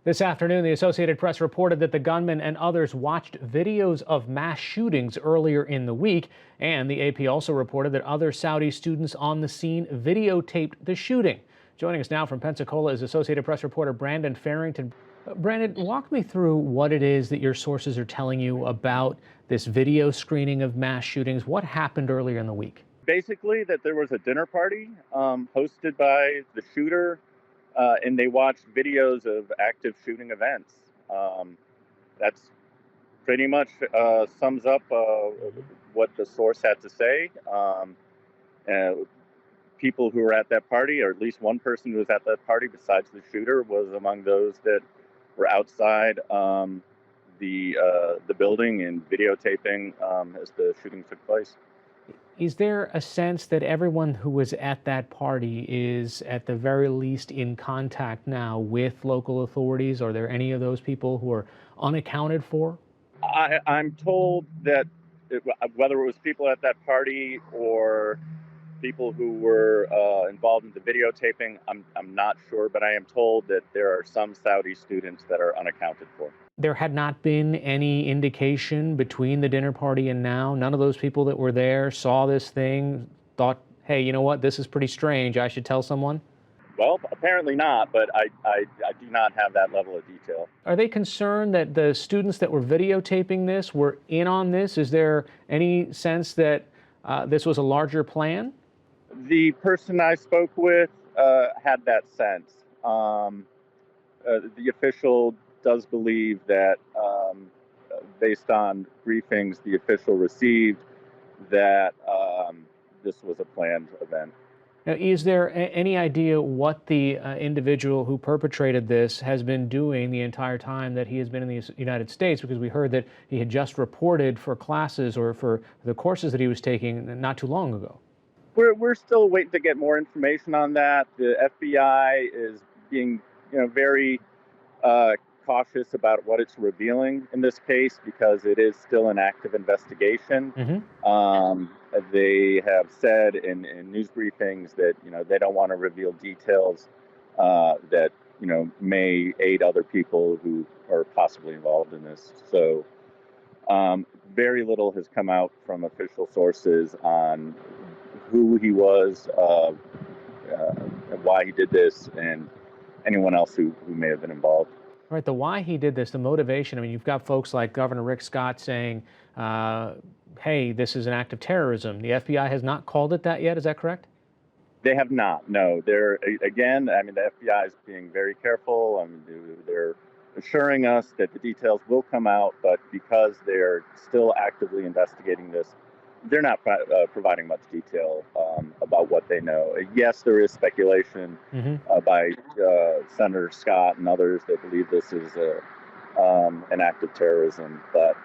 This afternoon, the Associated Press reported that the gunman and others watched videos of mass shootings earlier in the week. And the AP also reported that other Saudi students on the scene videotaped the shooting. Joining us now from Pensacola is Associated Press reporter Brandon Farrington. Brandon, walk me through what it is that your sources are telling you about this video screening of mass shootings. What happened earlier in the week? Basically, that there was a dinner party hosted by the shooter, and they watched videos of active shooting events. That's pretty much sums up what the source had to say. People who were at that party, or at least one person who was at that party besides the shooter, was among those that were outside the building and videotaping as the shooting took place. Is there a sense that everyone who was at that party is at the very least in contact now with local authorities? Are there any of those people who are unaccounted for? I'm told that whether it was people at that party or people who were involved in the videotaping, I'm not sure, but I am told that there are some Saudi students that are unaccounted for. There had not been any indication between the dinner party and now. None of those people that were there saw this thing, thought, hey, you know what, this is pretty strange, I should tell someone? Well, apparently not, but I do not have that level of detail. Are they concerned that the students that were videotaping this were in on this? Is there any sense that this was a larger plan? The person I spoke with had that sense. The official does believe that, based on briefings the official received, that this was a planned event. Now, is there any idea what the individual who perpetrated this has been doing the entire time that he has been in the United States? Because we heard that he had just reported for classes or for the courses that he was taking not too long ago. We're still waiting to get more information on that. The FBI is being, very cautious about what it's revealing in this case because it is still an active investigation. They have said in news briefings that they don't want to reveal details that may aid other people who are possibly involved in this. So very little has come out from official sources on who he was, and why he did this, and anyone else who may have been involved. Right, the why he did this, the motivation. I mean, you've got folks like Governor Rick Scott saying, hey, this is an act of terrorism. The FBI has not called it that yet. Is that correct? They have not. No, they're, again, I mean, the FBI is being very careful. I mean, they're assuring us that the details will come out, but because they're still actively investigating this, they're not providing much detail about what they know. Yes, there is speculation by Senator Scott and others that believe this is an act of terrorism, but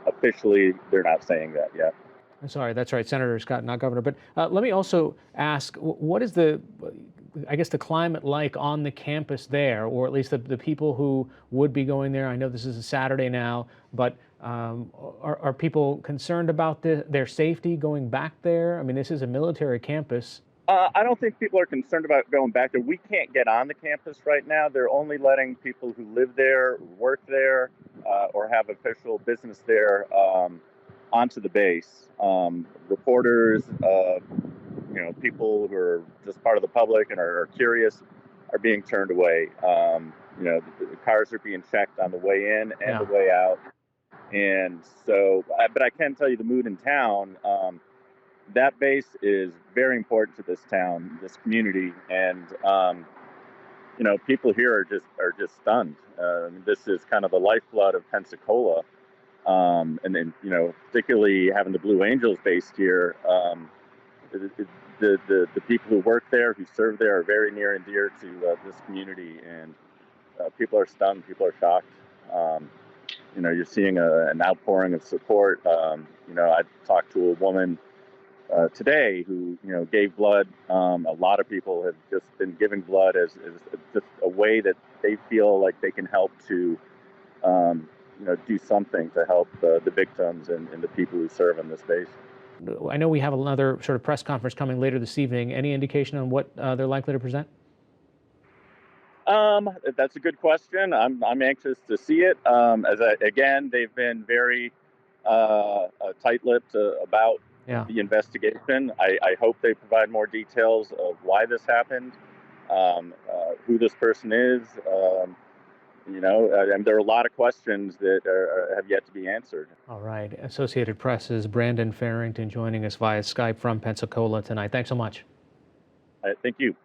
officially they're not saying that yet. I'm sorry, that's right, Senator Scott, not Governor. But let me also ask, what is the climate like on the campus there, or at least the people who would be going there? I know this is a Saturday now, but are people concerned about their safety going back there? I mean, this is a military campus. I don't think people are concerned about going back there. We can't get on the campus right now. They're only letting people who live there, work there, or have official business there onto the base. Reporters, people who are just part of the public and are curious are being turned away. The cars are being checked on the way in and the way out. And so, but I can tell you the mood in town, that base is very important to this town, this community. And, people here are just stunned. This is kind of the lifeblood of Pensacola. And then, particularly having the Blue Angels based here, the people who work there, who serve there, are very near and dear to this community, and people are stunned, people are shocked. You're seeing an outpouring of support. I talked to a woman today who, gave blood. A lot of people have just been giving blood as just a way that they feel like they can help to do something to help the victims and the people who serve on this base. I know we have another sort of press conference coming later this evening. Any indication on what they're likely to present? That's a good question. I'm anxious to see it. Again, they've been very tight-lipped about Yeah. the investigation. I hope they provide more details of why this happened, who this person is. And there are a lot of questions that have yet to be answered. All right. Associated Press's Brandon Farrington joining us via Skype from Pensacola tonight. Thanks so much. Thank you.